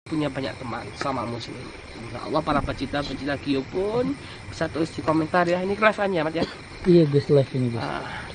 punya banyak teman sama muslim. Insya Allah para pecinta Gio pun bisa tulis di komentar ya. Ini live-nya Mat ya. Iya Gus, live ini Gus.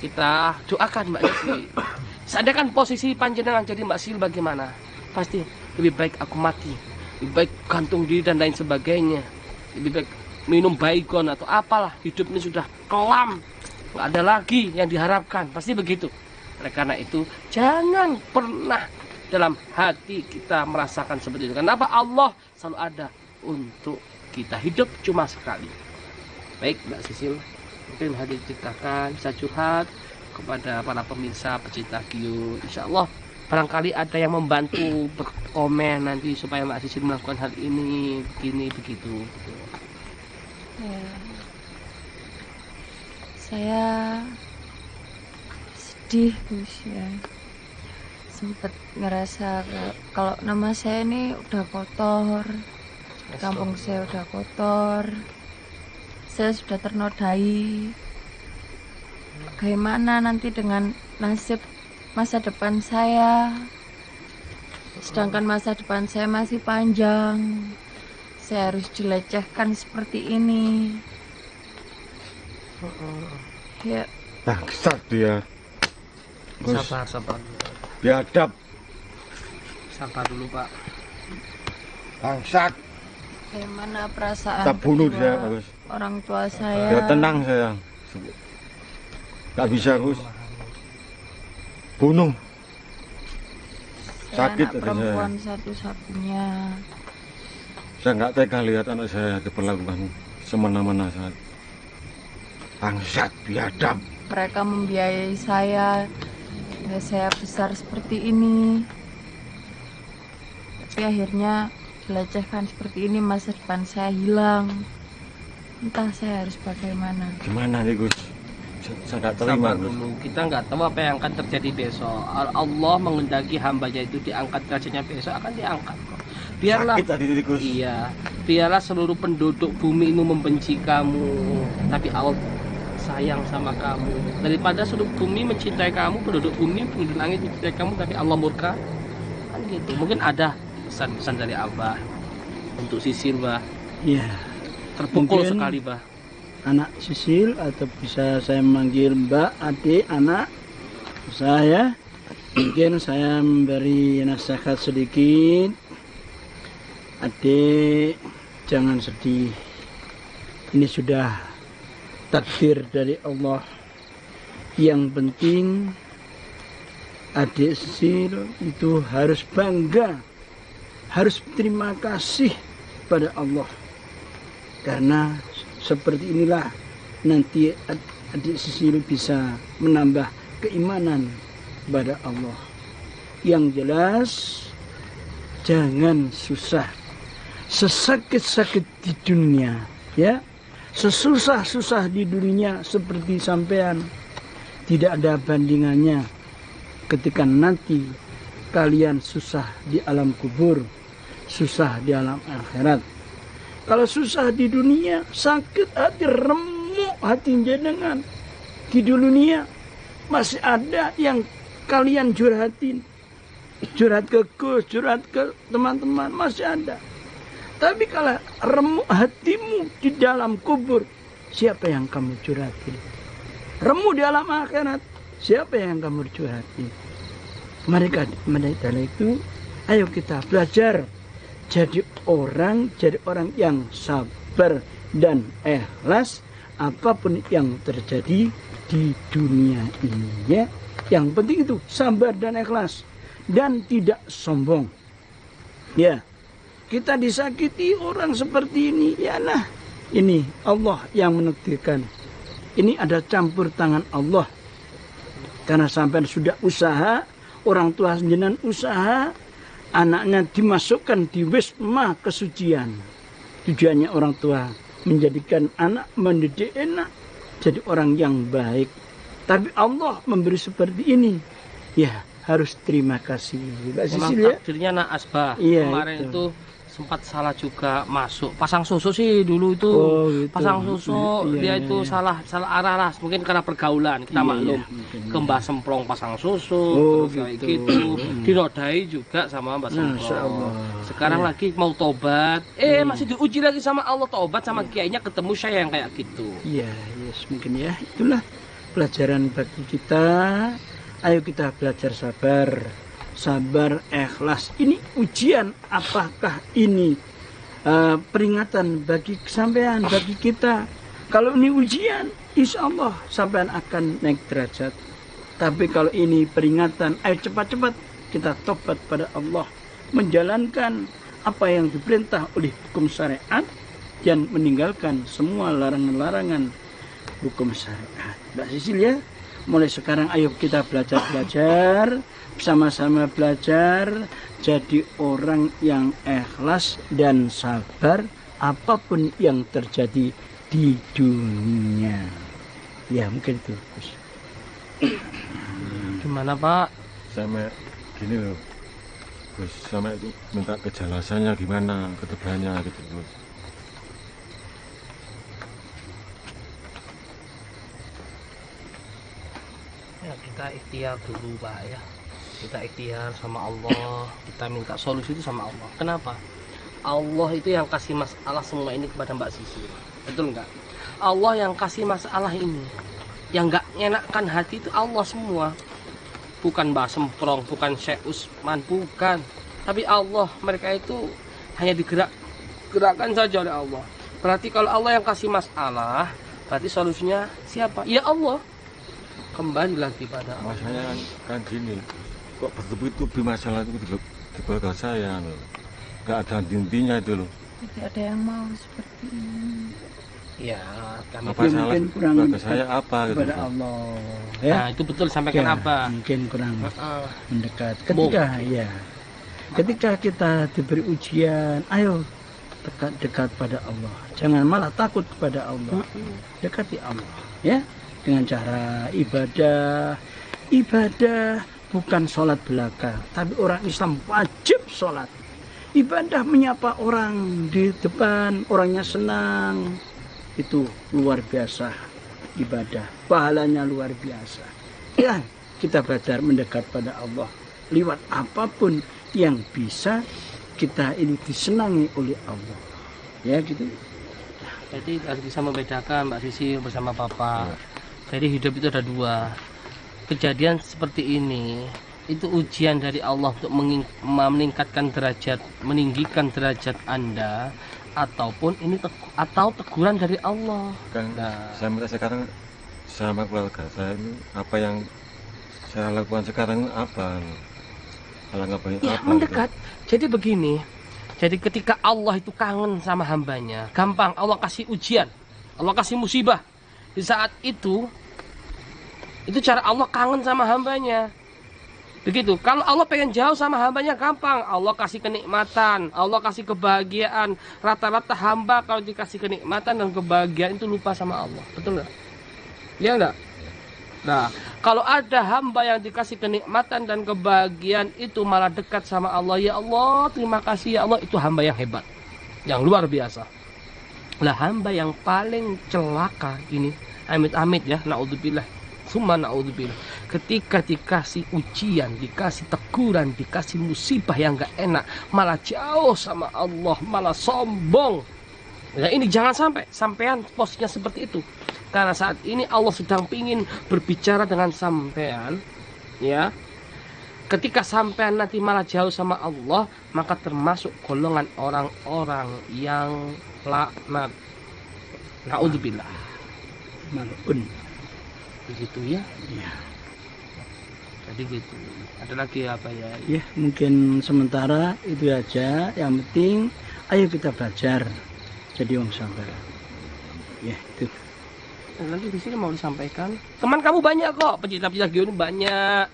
Kita doakan Mbak Sil. Seandainya posisi panjenengan jadi Mbak Sil bagaimana? Pasti lebih baik aku mati, lebih baik gantung diri dan lain sebagainya, lebih baik minum baygon atau apalah. Hidup ini sudah kelam, nggak ada lagi yang diharapkan. Pasti begitu. Oleh karena itu jangan pernah dalam hati kita merasakan seperti itu. Kenapa? Allah selalu ada untuk kita. Hidup cuma sekali. Baik Mbak Sisil, mungkin hadir ceritakan, bisa curhat kepada para pemirsa pecinta Gio. Insya Allah barangkali ada yang membantu berkomen nanti supaya Mbak Sisil melakukan hal ini, begini, begitu. Ya. Saya sedih Gus ya. Sempat ngerasa kalau nama saya ini udah kotor, kampung saya udah kotor, saya sudah ternodai. Bagaimana nanti dengan nasib masa depan saya? Sedangkan masa depan saya masih panjang, saya harus dilecehkan seperti ini. Ya. Bangsat dia. Sabar. Biadab. Sabar dulu Pak. Bangsat. Bagaimana perasaan Tak bunuh kedua dia, Gus. orang tua saya? Ya tenang sayang. Tak bisa Gus. Bunuh. Saya Sakit anak hati perempuan satu-satunya. Saya nggak tega lihat anak saya diperlakukan semena-mena saat. Bangsat biadab. Mereka membiayai saya hingga saya besar seperti ini. Tapi akhirnya dilecehkan seperti ini, masa depan saya hilang. Entah saya harus bagaimana. Gimana nih Gus? Saya nggak terima Sabar Gus. dulu. Kita nggak tahu apa yang akan terjadi besok. Allah mengendaki hambanya itu diangkat derajatnya besok akan diangkat. Biarlah. Sakit tadi Gus. Iya. Biarlah seluruh penduduk bumi ini membenci kamu, tapi Allah sayang sama kamu. Daripada seluruh bumi mencintai kamu, penduduk bumi, penduduk langit mencintai kamu, tapi Allah murka. Kan gitu. Mungkin ada pesan-pesan dari Abah untuk Sisil, Bah. Iya. Terpukul Mungkin sekali, Bah. anak Sisil, atau bisa saya manggil Mbak, adik, anak saya. Mungkin saya memberi nasihat sedikit. Adik, jangan sedih. Ini sudah takdir dari Allah. Yang penting adik Sisil itu harus bangga, harus terima kasih pada Allah. Karena seperti inilah nanti adik Sisil bisa menambah keimanan pada Allah. Yang jelas jangan susah, sesakit-sakit di dunia, ya, sesusah-susah di dunia seperti sampean, tidak ada bandingannya ketika nanti kalian susah di alam kubur, susah di alam akhirat. Kalau susah di dunia, sakit hati, remuk hati jenengan. Di dunia masih ada yang kalian curhatin, curhat ke Gus, curhat ke teman-teman, masih ada. Tapi kalau remuk hatimu di dalam kubur, siapa yang kamu curhatin? Remuk di alam akhirat, siapa yang kamu curhatin? Mereka itu, ayo kita belajar jadi orang yang sabar dan ikhlas apapun yang terjadi di dunia ini, ya. Yang penting itu sabar dan ikhlas dan tidak sombong. Ya. Kita disakiti orang seperti ini, ya nah, ini Allah yang menakdirkan. Ini ada campur tangan Allah. Karena sampai sudah usaha, orang tua jenengan usaha, anaknya dimasukkan di wisma kesucian. Tujuannya orang tua menjadikan anak, mendidik anak jadi orang yang baik. Tapi Allah memberi seperti ini, ya harus terima kasih. Memang takdirnya naas, Bah. Iya, kemarin itu sempat salah juga masuk pasang susu sih dulu itu. Oh, gitu. Pasang susu Iya, dia iya, itu iya. salah arah lah, mungkin karena pergaulan kita Iya, maklum. iya, mungkin, Ke Mbah Semprong pasang susu, Oh, terus kayak gitu. gitu. Dinodai juga sama Mbah Masya Semprong. Allah. Sekarang Iya. lagi mau tobat, masih diuji lagi sama Allah, tobat sama kiainya ketemu saya yang kayak gitu. Iya, yes, mungkin ya. Itulah pelajaran bagi kita. Ayo kita belajar sabar. Sabar, ikhlas. Ini ujian, apakah ini peringatan bagi kesampaian, bagi kita? Kalau ini ujian, insya Allah sampean akan naik derajat. Tapi kalau ini peringatan, ayo cepat-cepat kita tobat pada Allah. Menjalankan apa yang diperintah oleh hukum syariat dan meninggalkan semua larangan-larangan hukum syariat. Mbak Sisil ya, mulai sekarang ayo kita belajar, sama-sama belajar jadi orang yang ikhlas dan sabar apapun yang terjadi di dunia. Ya mungkin itu Gus. Gimana Pak? Sampai gini loh, Gus, sampai itu minta kejelasannya gimana, ketebalannya gitu Gus. Ya kita ikhtiar dulu Pak ya. Kita ikhtiar sama Allah, kita minta solusi itu sama Allah. Kenapa? Allah itu yang kasih masalah semua ini kepada Mbak Sisi. Betul nggak? Allah yang kasih masalah ini. Yang nggak nyenakkan hati itu Allah semua. Bukan Mbak Semprong, bukan Syekh Usman, bukan. Tapi Allah, mereka itu hanya digerakkan saja oleh Allah. Berarti kalau Allah yang kasih masalah, berarti solusinya siapa? Ya Allah. Kembali lagi pada Allah. Masalahnya kan gini, kok bertubi-tubi masalah itu di keluarga saya loh. Gak ada intinya itu loh. Tidak ada yang mau seperti ini. Ya, kami Apa Ya, salah mungkin kurang keluarga saya apa gitu. kepada Gus. Allah. Ya. Nah, itu betul sampaikan Ya, apa? mungkin kurang Heeh. mendekat. Ketika kita diberi ujian, ayo dekat pada Allah. Jangan malah takut kepada Allah. Dekati Allah, ya, dengan cara ibadah. Ibadah bukan sholat belaka, tapi orang Islam wajib sholat. Ibadah menyapa orang di depan, orangnya senang, itu luar biasa. Ibadah pahalanya luar biasa. Ya, kita belajar mendekat pada Allah lewat apapun yang bisa kita ini disenangi oleh Allah. Ya gitu. Jadi harus bisa membedakan Mbak Sisi bersama Bapak. Jadi hidup itu ada dua. Kejadian seperti ini itu ujian dari Allah untuk meningkatkan derajat, meninggikan derajat Anda, ataupun ini atau teguran dari Allah. Kan Nah. saya minta sekarang sama keluarga saya ini apa yang saya lakukan sekarang ini apa? Alangkah banyak Ya, apa? mendekat. Jadi begini. Jadi ketika Allah itu kangen sama hambanya, gampang Allah kasih ujian, Allah kasih musibah. Di saat itu cara Allah kangen sama hambanya. Begitu. Kalau Allah pengen jauh sama hambanya gampang. Allah kasih kenikmatan, Allah kasih kebahagiaan. Rata-rata hamba kalau dikasih kenikmatan dan kebahagiaan itu lupa sama Allah. Betul nggak? Iya nggak? Nah, kalau ada hamba yang dikasih kenikmatan dan kebahagiaan itu malah dekat sama Allah. Ya Allah, terima kasih ya Allah. Itu hamba yang hebat, yang luar biasa. Lah hamba yang paling celaka ini, amit-amit ya, naudzubillah. Summa naudzubillah. Ketika dikasih ujian, dikasih teguran, dikasih musibah yang gak enak, malah jauh sama Allah, malah sombong. Nah ini jangan sampean posisinya seperti itu. Karena saat ini Allah sedang ingin berbicara dengan sampean, ya. Ketika sampean nanti malah jauh sama Allah, maka termasuk golongan orang-orang yang laknat. Naudzubillah. Malun. Begitu ya. Ya. Jadi gitu. Ada lagi apa ya? Ya, mungkin sementara itu aja. Yang penting ayo kita belajar jadi orang sabar. Ya, itu. Nanti di sini mau disampaikan. Teman kamu banyak kok, pecinta-pecinta Gio ini banyak.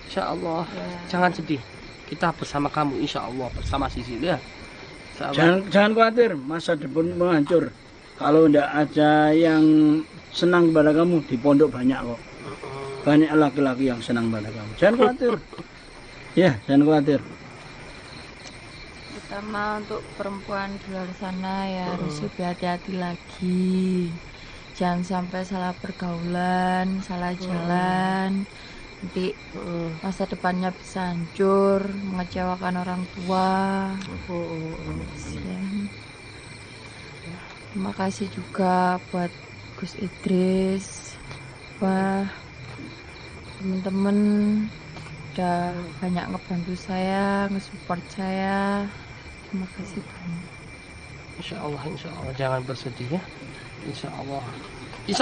Insya Allah. Jangan sedih. Kita bersama kamu, insya Allah bersama Sisi ya. Jangan khawatir, masa depan menghancur. Kalau tidak ada yang senang pada kamu, di pondok banyak kok. Banyak laki-laki yang senang pada kamu. Jangan khawatir. Ya, jangan khawatir. Sama untuk perempuan di luar sana ya harus lebih hati-hati lagi. Jangan sampai salah pergaulan, salah jalan. Nanti masa depannya bisa hancur, mengecewakan orang tua. Kasihan. Terima kasih juga buat Gus Idris. Wah, teman-teman udah banyak ngebantu saya, nge-support saya. Terima kasih banyak. Insya Allah, jangan bersedih ya. Insya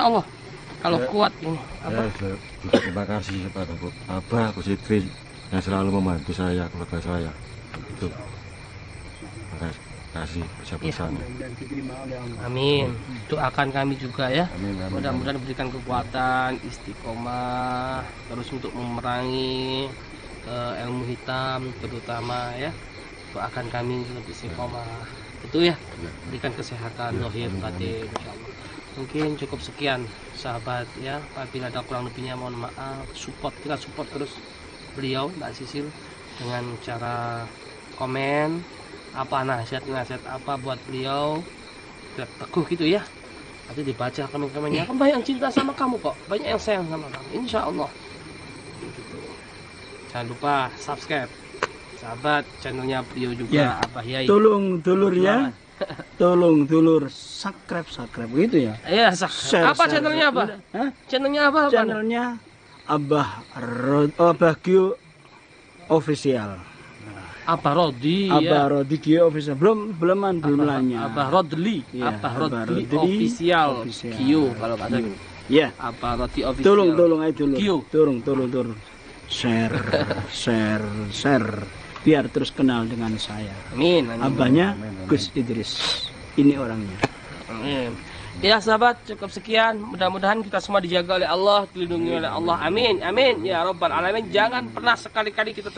Allah. Kalau kuat ini apa? Saya juga terima kasih kepada Abah Gus Idris yang selalu membantu saya, keluarga saya. Itu. Terima kasih besar-besarnya. Amin. Doakan kami juga ya. Amin, amin, Mudah-mudahan diberikan kekuatan, istiqomah, terus untuk memerangi ilmu hitam terutama ya. Doakan kami lebih istiqomah. Itu ya. Berikan kesehatan zahir batin insyaallah. Mungkin cukup sekian sahabat ya. Apabila ada kurang lebihnya mohon maaf. Kita support terus beliau Mbak Sisil dengan cara komen apa nasihat apa buat beliau biar teguh gitu ya. Nanti dibaca komen-komennya. Kan banyak yang cinta sama kamu kok, banyak yang sayang sama kamu. Insya Allah. Gitu. Jangan lupa subscribe sahabat channelnya beliau juga Ya. Abah Yai. Tolong dulur ya. Tolong dulur subscribe gitu ya. Iya, Share, apa share, channelnya apa? Hah? Channelnya apa? Channelnya Abah Gio Official. Abah Rodi Abah ya. Rodi Gio Official. Belum nanya. Abah Rodli, Ya, Abah Abah Rodli Rodli official. Official. Gio kalau nggak salah. Ya. Abah Rodi official. Tolong ayo dulur. Gio. Tolong. Share. Biar terus kenal dengan saya. Amin. Abahnya Gus Idris. Ini orangnya. Amin. Ya sahabat, cukup sekian. Mudah-mudahan kita semua dijaga oleh Allah, dilindungi oleh Allah. Amin. Ya Rabbal Alamin. Jangan pernah sekali-kali kita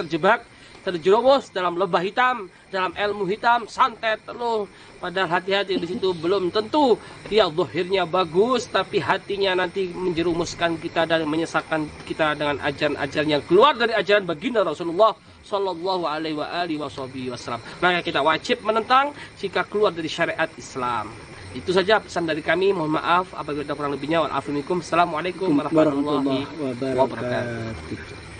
terjerumus dalam lebah hitam, dalam ilmu hitam, santet terus. Padahal hati-hati di situ belum tentu dia zahirnya bagus, tapi hatinya nanti menjerumuskan kita dan menyesatkan kita dengan ajaran-ajaran yang keluar dari ajaran baginda Rasulullah Sallallahu Alaihi Wasallam. Maka kita wajib menentang jika keluar dari syariat Islam. Itu saja pesan dari kami. Mohon maaf apabila ada kurang lebihnya. Wa'alaikum. Assalamualaikum warahmatullahi wabarakatuh.